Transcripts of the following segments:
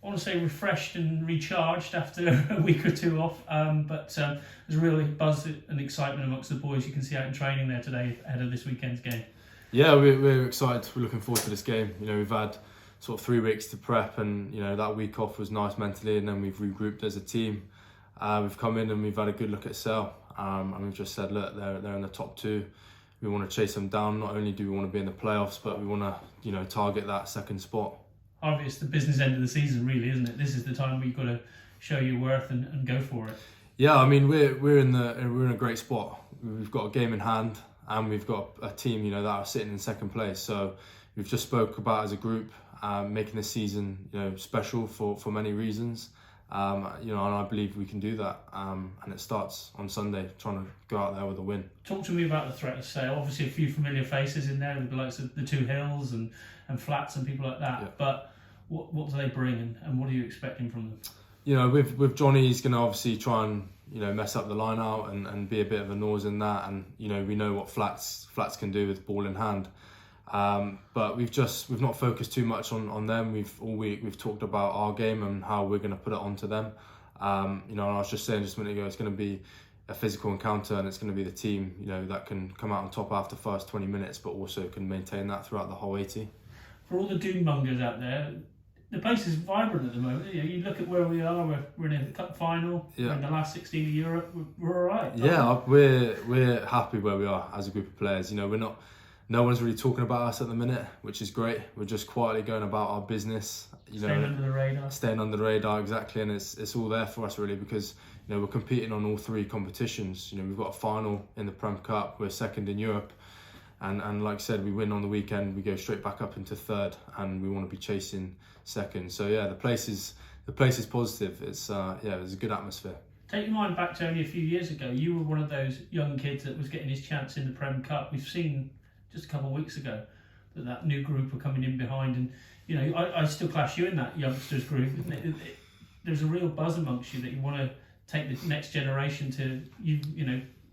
I want to say refreshed and recharged after a week or two off, but there's really buzz and excitement amongst the boys you can see out in training there today ahead of this weekend's game. Yeah, we're excited. We're looking forward to this game. We've had sort of 3 weeks to prep, and that week off was nice mentally, and then we've regrouped as a team. We've come in and we've had a good look at Sale, and we've just said, look, they're in the top 2. We want to chase them down. Not only do we want to be in the playoffs, but we want to target that second spot. Harvey, it's the business end of the season, really, isn't it? This is the time where you've got to show your worth and go for it. Yeah, I mean we're in a great spot. We've got a game in hand, and we've got a team that are sitting in second place. So we've just spoke about as a group making this season special for many reasons. And I believe we can do that. And it starts on Sunday, trying to go out there with a win. Talk to me about the threat of Sale. Obviously, a few familiar faces in there, the likes of the 2 Hills and Flats and people like that. Yeah. But what do they bring, and what are you expecting from them? With Johnny, he's going to obviously try and mess up the line out and be a bit of a noise in that. And we know what Flats can do with ball in hand. But we've not focused too much on them. We've talked about our game and how we're going to put it onto them. And I was just saying just a minute ago, it's going to be a physical encounter, and it's going to be the team that can come out on top after the first 20 minutes, but also can maintain that throughout the whole 80. For all the doom mongers out there, the place is vibrant at the moment. You look at where we are. We're in a cup final. Yeah. We're in the last 16 of Europe. We're all right. Yeah, we're happy where we are as a group of players. We're not. No one's really talking about us at the minute, which is great. We're just quietly going about our business. Staying under the radar. Staying under the radar, exactly, and it's all there for us really, because we're competing on all 3 competitions. We've got a final in the Prem Cup. We're second in Europe. And like I said, we win on the weekend, we go straight back up into third, and we want to be chasing second. So yeah, the place is positive. It's there's a good atmosphere. Take your mind back to only a few years ago. You were one of those young kids that was getting his chance in the Prem Cup. We've seen just a couple of weeks ago that new group were coming in behind, and I still class you in that youngsters group, isn't it? There's a real buzz amongst you that you want to take the next generation to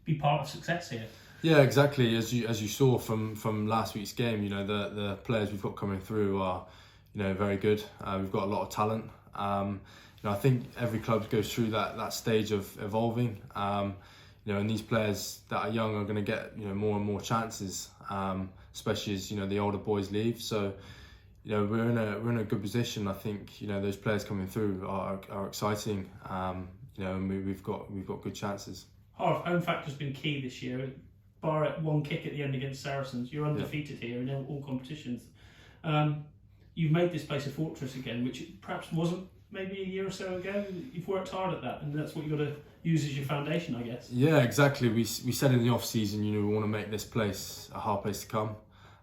be part of success here. Yeah, exactly. As you saw from last week's game, the players we've got coming through are very good. We've got a lot of talent. I think every club goes through that stage of evolving. And these players that are young are going to get more and more chances, especially as the older boys leave. So we're in a good position. I think those players coming through are exciting. And we've got good chances. Home factor's been key this year. Bar at 1 kick at the end against Saracens, you're undefeated here in all competitions. You've made this place a fortress again, which perhaps wasn't maybe a year or so ago. You've worked hard at that, and that's what you've got to use as your foundation, I guess. Yeah, exactly. We said in the off season, we want to make this place a hard place to come,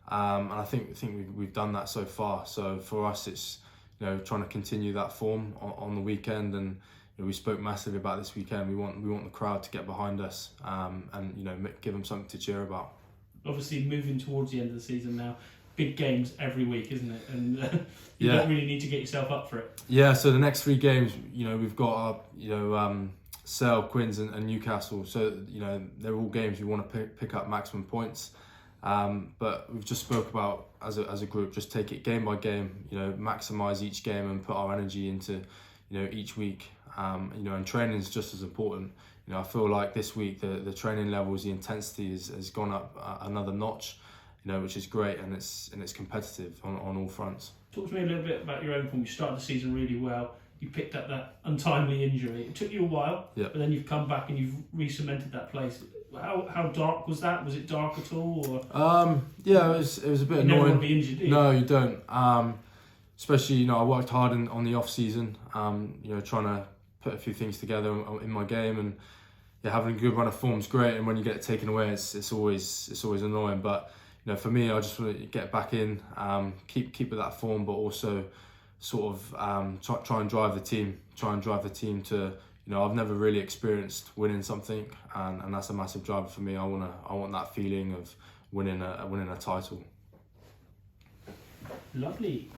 and I think we've done that so far. So for us, it's trying to continue that form on the weekend, and we spoke massively about this weekend. We want the crowd to get behind us, and give them something to cheer about. Obviously, moving towards the end of the season now. Big games every week, isn't it? And you don't really need to get yourself up for it. Yeah, so the next 3 games, we've got Sale, Quins and Newcastle. So, they're all games we want to pick up maximum points. But we've just spoke about, as a group, just take it game by game, maximise each game and put our energy into, each week. And training is just as important. I feel like this week, the training levels, the intensity has gone up another notch. Which is great, and it's competitive on all fronts. Talk to me a little bit about your own form. You started the season really well. You picked up that untimely injury. It took you a while, but then you've come back and you've re-cemented that place. How dark was that? Was it dark at all? Or? Yeah, it was a bit annoying. You never want to be injured, do you? No, you don't. Especially, I worked hard on the off season. Trying to put a few things together in my game, and having a good run of form is great. And when you get it taken away, it's always annoying. But for me, I just want to get back in, keep with that form, but also sort of try and drive the team. Try and drive the team to, I've never really experienced winning something, and that's a massive driver for me. I want that feeling of winning a title. Lovely.